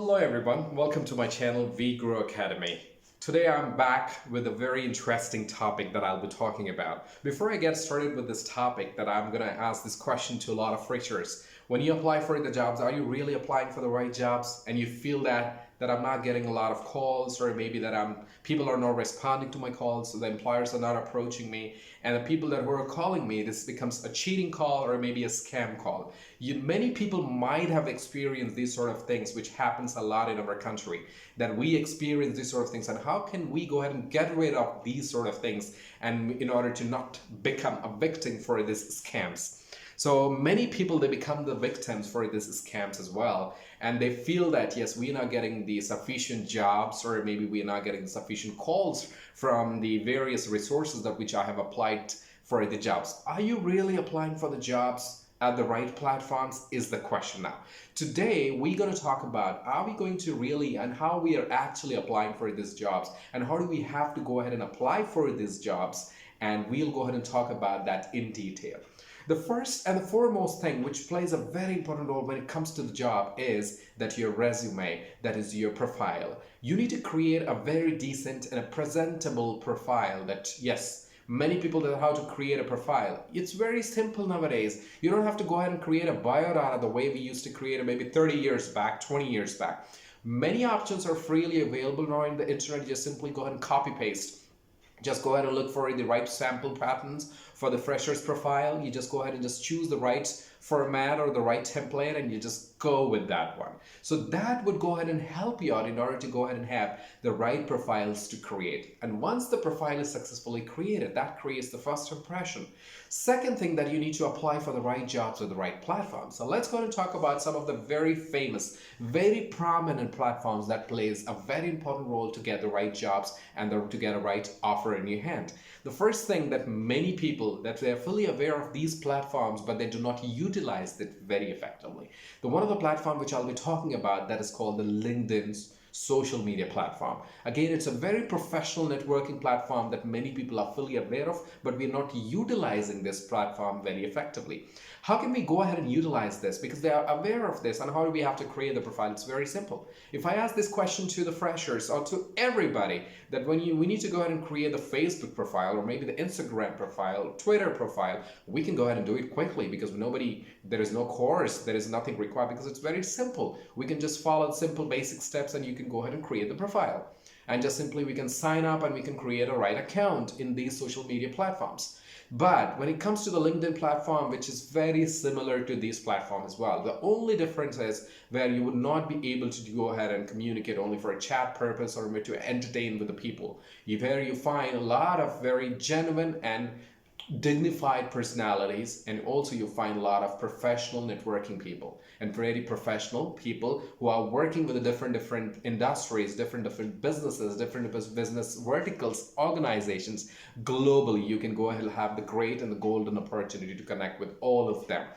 Hello everyone, welcome to my channel WeGrow Academy. Today I'm back with a very interesting topic that I'll be talking about. Before I get started with this topic, that I'm going to ask this question to a lot of freshers. When you apply for the jobs, are you really applying for the right jobs? And you feel that I'm not getting a lot of calls, or maybe that people are not responding to my calls, so the employers are not approaching me, and the people that were calling me, this becomes a cheating call or maybe a scam call. Many people might have experienced these sort of things, which happens a lot in our country, that we experience these sort of things. And how can we go ahead and get rid of these sort of things, and in order to not become a victim for these scams? So many people, they become the victims for these scams as well, and they feel that yes, we're not getting the sufficient jobs, or maybe we're not getting sufficient calls from the various resources that which I have applied for the jobs. Are you really applying for the jobs at the right platforms is the question now. Today we're going to talk about, are we going to really, and how we are actually applying for these jobs, and how do we have to go ahead and apply for these jobs, and we'll go ahead and talk about that in detail. The first and the foremost thing which plays a very important role when it comes to the job is that your resume, that is your profile. You need to create a very decent and a presentable profile that, yes, many people know how to create a profile. It's very simple nowadays. You don't have to go ahead and create a biodata the way we used to create it maybe 30 years back, 20 years back. Many options are freely available now on the internet. You just simply go ahead and copy paste. Just go ahead and look for the right sample patterns for the fresher's profile. You just go ahead and just choose the right format or the right template, and you just go with that one. So that would go ahead and help you out in order to go ahead and have the right profiles to create. And once the profile is successfully created, that creates the first impression. Second thing, that you need to apply for the right jobs or the right platforms. So let's go ahead and talk about some of the very famous, very prominent platforms that plays a very important role to get the right jobs and to get a right offer in your hand. The first thing, that many people, that they're fully aware of these platforms, but they do not utilize it very effectively. The one of the platform which I'll be talking about, that is called the LinkedIn's social media platform. Again, it's a very professional networking platform that many people are fully aware of, but we're not utilizing this platform very effectively. How can we go ahead and utilize this? Because they are aware of this, and how do we have to create the profile? It's very simple. If I ask this question to the freshers or to everybody, that we need to go ahead and create the Facebook profile, or maybe the Instagram profile, Twitter profile, we can go ahead and do it quickly, because there is no course, there is nothing required, because it's very simple. We can just follow simple basic steps, and you can go ahead and create the profile. And just simply we can sign up, and we can create a right account in these social media platforms. But when it comes to the LinkedIn platform, which is very similar to these platforms as well, the only difference is where you would not be able to go ahead and communicate only for a chat purpose or to entertain with the people. Where you find a lot of very genuine and dignified personalities, and also you find a lot of professional networking people and very professional people who are working with the different industries, different businesses, different business verticals, organizations globally. You can go ahead and have the great and the golden opportunity to connect with all of them.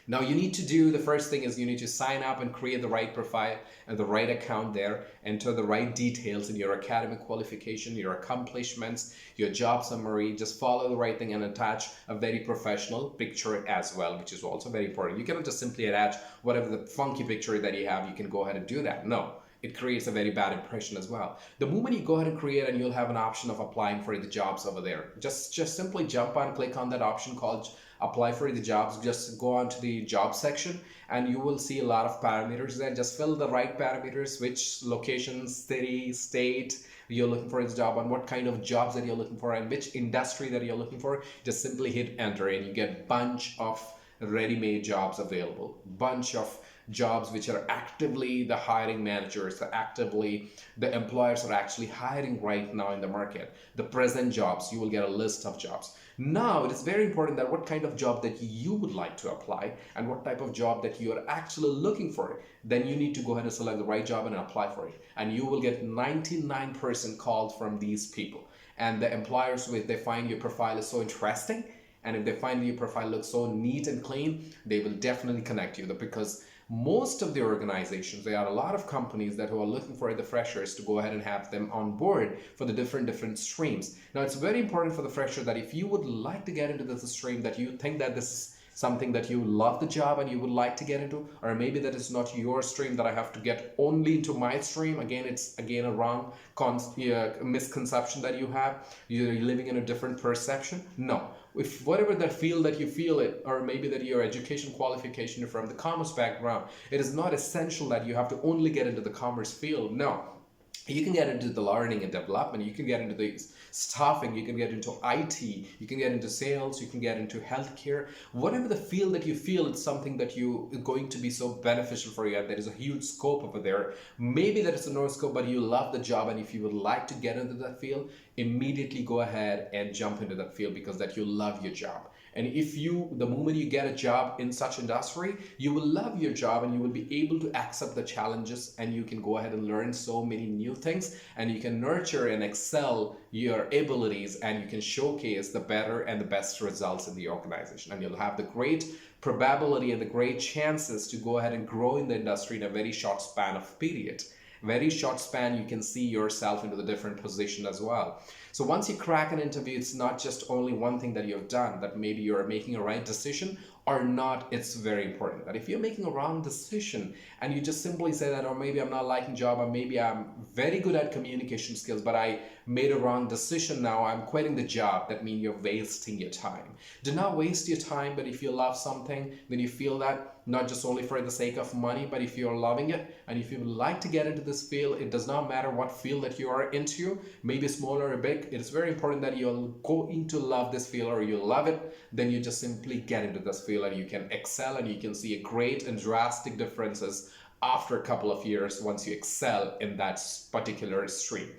Now you need to do, the first thing is you need to sign up and create the right profile and the right account there, enter the right details in your academic qualification, your accomplishments, your job summary. Just follow the right thing and attach a very professional picture as well, which is also very important. You cannot just simply attach whatever the funky picture that you have. You can go ahead and do that. No. It creates a very bad impression as well. The moment you go ahead and create, and you'll have an option of applying for the jobs over there. Just simply jump on, click on that option called apply for the jobs. Just go on to the job section, and you will see a lot of parameters there. Just fill the right parameters, which location, city, state you're looking for the job, and what kind of jobs that you're looking for, and which industry that you're looking for. Just simply hit enter, and you get a bunch of ready-made jobs available. Bunch of jobs which are actively, the hiring managers, the employers are actually hiring right now in the market. The present jobs, you will get a list of jobs. Now it is very important that what kind of job that you would like to apply, and what type of job that you are actually looking for. Then you need to go ahead and select the right job and apply for it, and you will get 99% called from these people. And the employers, if they find your profile is so interesting, and if they find your profile looks so neat and clean, they will definitely connect you, because most of the organizations, there are a lot of companies that who are looking for the freshers to go ahead and have them on board for the different streams. Now it's very important for the fresher that if you would like to get into this stream, that you think that this is something that you love the job and you would like to get into, or maybe that is not your stream, that I have to get only into my stream. Again, it's again a wrong misconception that you have. You're living in a different perception. No, if whatever that field that you feel it, or maybe that your education qualification from the commerce background, it is not essential that you have to only get into the commerce field. No, you can get into the learning and development, you can get into the staffing, you can get into IT, you can get into sales, you can get into healthcare, whatever the field that you feel it's something that you are going to be so beneficial for you, and there is a huge scope over there. Maybe that is a no scope, but you love the job, and if you would like to get into that field, immediately go ahead and jump into that field, because that you love your job. And if you, the moment you get a job in such industry, you will love your job and you will be able to accept the challenges, and you can go ahead and learn so many new things, and you can nurture and excel your abilities, and you can showcase the better and the best results in the organization, and you'll have the great probability and the great chances to go ahead and grow in the industry in a very short span of period. Very short span, you can see yourself into the different position as well. So once you crack an interview, it's not just only one thing that you've done, that maybe you're making a right decision or not. It's very important that if you're making a wrong decision and you just simply say that, or maybe I'm not liking job, or maybe I'm very good at communication skills, but I made a wrong decision, now I'm quitting the job, that means you're wasting your time. Do not waste your time, but if you love something, then you feel that not just only for the sake of money, but if you're loving it and if you would like to get into this field, it does not matter what field that you are into, maybe small or big, it is very important that you'll go into love this field, or you love it, then you just simply get into this field and you can excel, and you can see a great and drastic differences after a couple of years once you excel in that particular stream.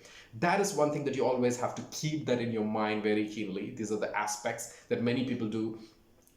That is one thing that you always have to keep that in your mind very keenly. These are the aspects that many people do.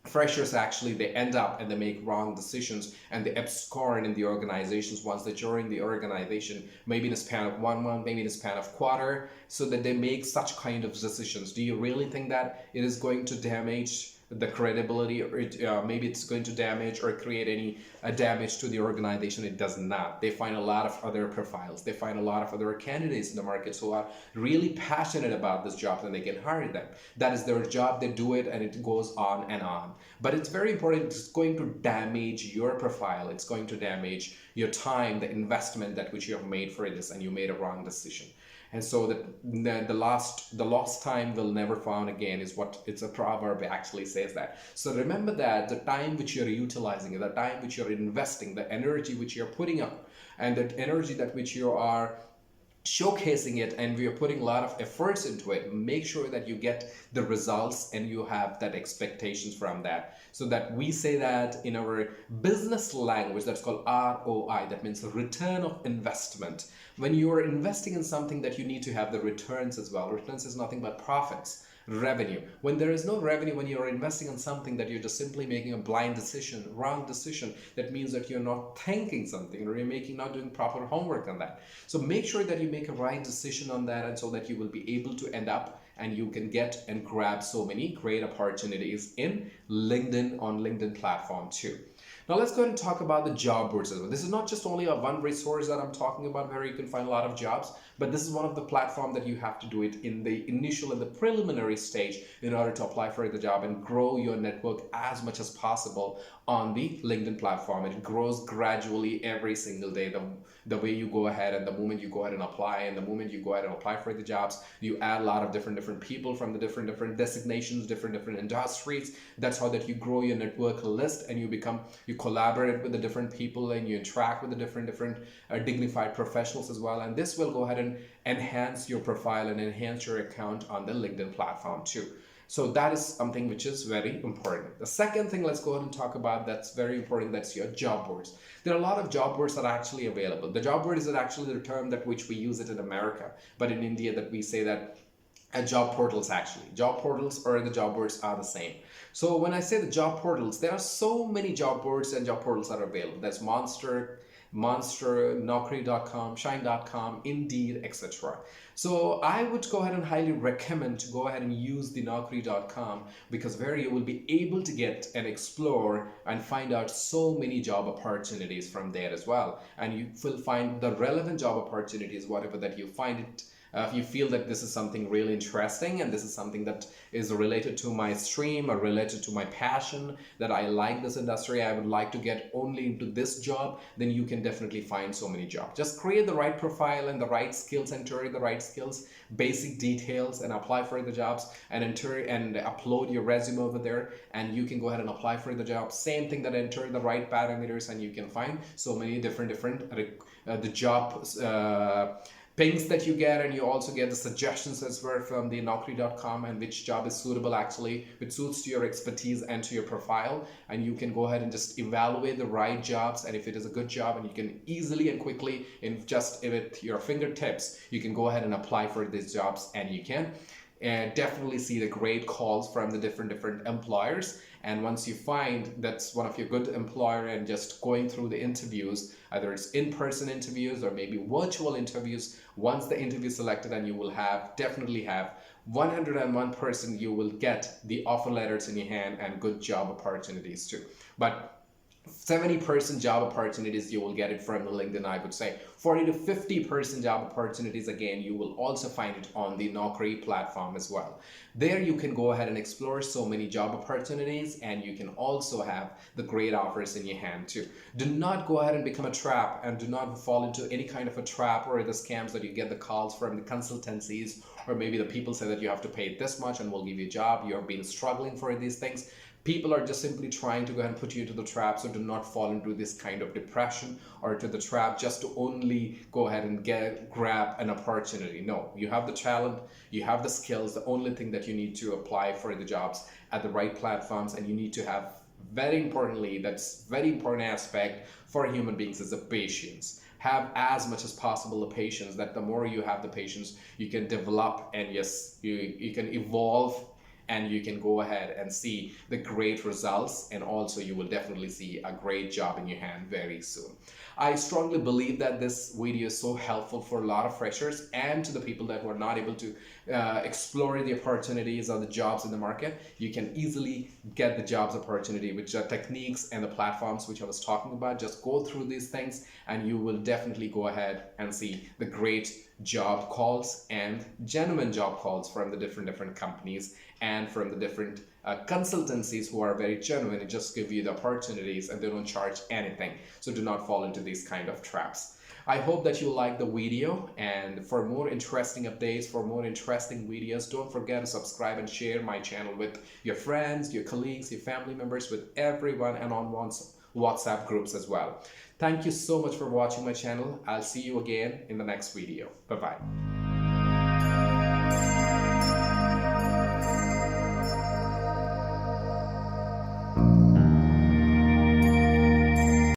Freshers actually, they end up and they make wrong decisions, and they abscond in the organizations once they join the organization, maybe in a span of 1 month, maybe in a span of quarter, so that they make such kind of decisions. Do you really think that it is going to damage the credibility, or maybe it's going to damage or create any damage to the organization? It does not. They find a lot of other profiles, they find a lot of other candidates in the market who are really passionate about this job, and they can hire them. That is their job, they do it, and it goes on and on. But it's very important. It's going to damage your profile, it's going to damage your time, the investment that which you have made for this, and you made a wrong decision. And so the lost time will never found again, is what it's a proverb actually says that. So remember that the time which you're utilizing, the time which you're investing, the energy which you're putting up, and the energy that which you are showcasing it, and we are putting a lot of efforts into it, make sure that you get the results and you have that expectations from that. So that we say that in our business language, that's called ROI, that means return of investment. When you are investing in something, that you need to have the returns as well. Returns is nothing but profits, revenue. When there is no revenue, when you're investing in something, that you're just simply making a blind decision, wrong decision, that means that you're not thinking something, or you're not doing proper homework on that. So make sure that you make a right decision on that, and so that you will be able to end up and you can get and grab so many great opportunities in LinkedIn, on LinkedIn platform too. Now let's go ahead and talk about the job boards as well. This is not just only a one resource that I'm talking about where you can find a lot of jobs, but this is one of the platforms that you have to do it in the initial and the preliminary stage in order to apply for the job and grow your network as much as possible on the LinkedIn platform. It grows gradually every single day. The way you go ahead, and the moment you go ahead and apply, and the moment you go ahead and apply for the jobs, you add a lot of different people from the different designations, different industries. That's how that you grow your network list, and you collaborate with the different people, and you interact with the different dignified professionals as well. And this will go ahead and enhance your profile and enhance your account on the LinkedIn platform too. So that is something which is very important. The second thing, let's go ahead and talk about, that's very important, that's your job boards. There are a lot of job boards that are actually available. The job board is actually the term that which we use it in America, but in India that we say that job portals actually. Job portals or the job boards are the same. So when I say the job portals, there are so many job boards and job portals that are available. There's Monster, Naukri.com, Shine.com, Indeed, etc. So I would go ahead and highly recommend to go ahead and use the Naukri.com, because where you will be able to get and explore and find out so many job opportunities from there as well. And you will find the relevant job opportunities, whatever that you find it If you feel that this is something really interesting and this is something that is related to my stream or related to my passion, that I like this industry, I would like to get only into this job, then you can definitely find so many jobs. Just create the right profile and the right skills, enter the right skills, basic details, and apply for the jobs, and enter and upload your resume over there, and you can go ahead and apply for the job. Same thing, that enter the right parameters, and you can find so many different the job pings that you get, and you also get the suggestions as well from the Naukri.com, and which job is suitable actually, which suits to your expertise and to your profile, and you can go ahead and just evaluate the right jobs, and if it is a good job, and you can easily and quickly, in just with your fingertips, you can go ahead and apply for these jobs, and you can definitely see the great calls from the different employers. And once you find that's one of your good employer, and just going through the interviews, either it's in-person interviews or maybe virtual interviews, once the interview is selected, and you will definitely have 101% you will get the offer letters in your hand and good job opportunities too. But 70% job opportunities you will get it from the LinkedIn, I would say. 40 to 50% job opportunities, again, you will also find it on the Naukri platform as well. There you can go ahead and explore so many job opportunities, and you can also have the great offers in your hand too. Do not go ahead and become a trap, and do not fall into any kind of a trap or the scams that you get the calls from the consultancies, or maybe the people say that you have to pay this much and we'll give you a job. You've been struggling for these things. People are just simply trying to go ahead and put you into the trap, so do not fall into this kind of depression or to the trap just to only go ahead and grab an opportunity. No, you have the talent, you have the skills. The only thing that you need to apply for the jobs at the right platforms, and you need to have, very importantly, that's very important aspect for human beings, is the patience. Have as much as possible the patience, that the more you have the patience, you can develop, and yes, you can evolve, and you can go ahead and see the great results, and also you will definitely see a great job in your hand very soon. I strongly believe that this video is so helpful for a lot of freshers and to the people that were not able to explore the opportunities or the jobs in the market. You can easily get the jobs opportunity with the techniques and the platforms which I was talking about. Just go through these things, and you will definitely go ahead and see the great job calls and genuine job calls from the different companies and from the different consultancies who are very genuine and just give you the opportunities, and they don't charge anything. So do not fall into these kind of traps. I hope that you like the video, and for more interesting updates, for more interesting videos, don't forget to subscribe and share my channel with your friends, your colleagues, your family members, with everyone, and on WhatsApp groups as well. Thank you so much for watching my channel. I'll see you again in the next video. Bye-bye.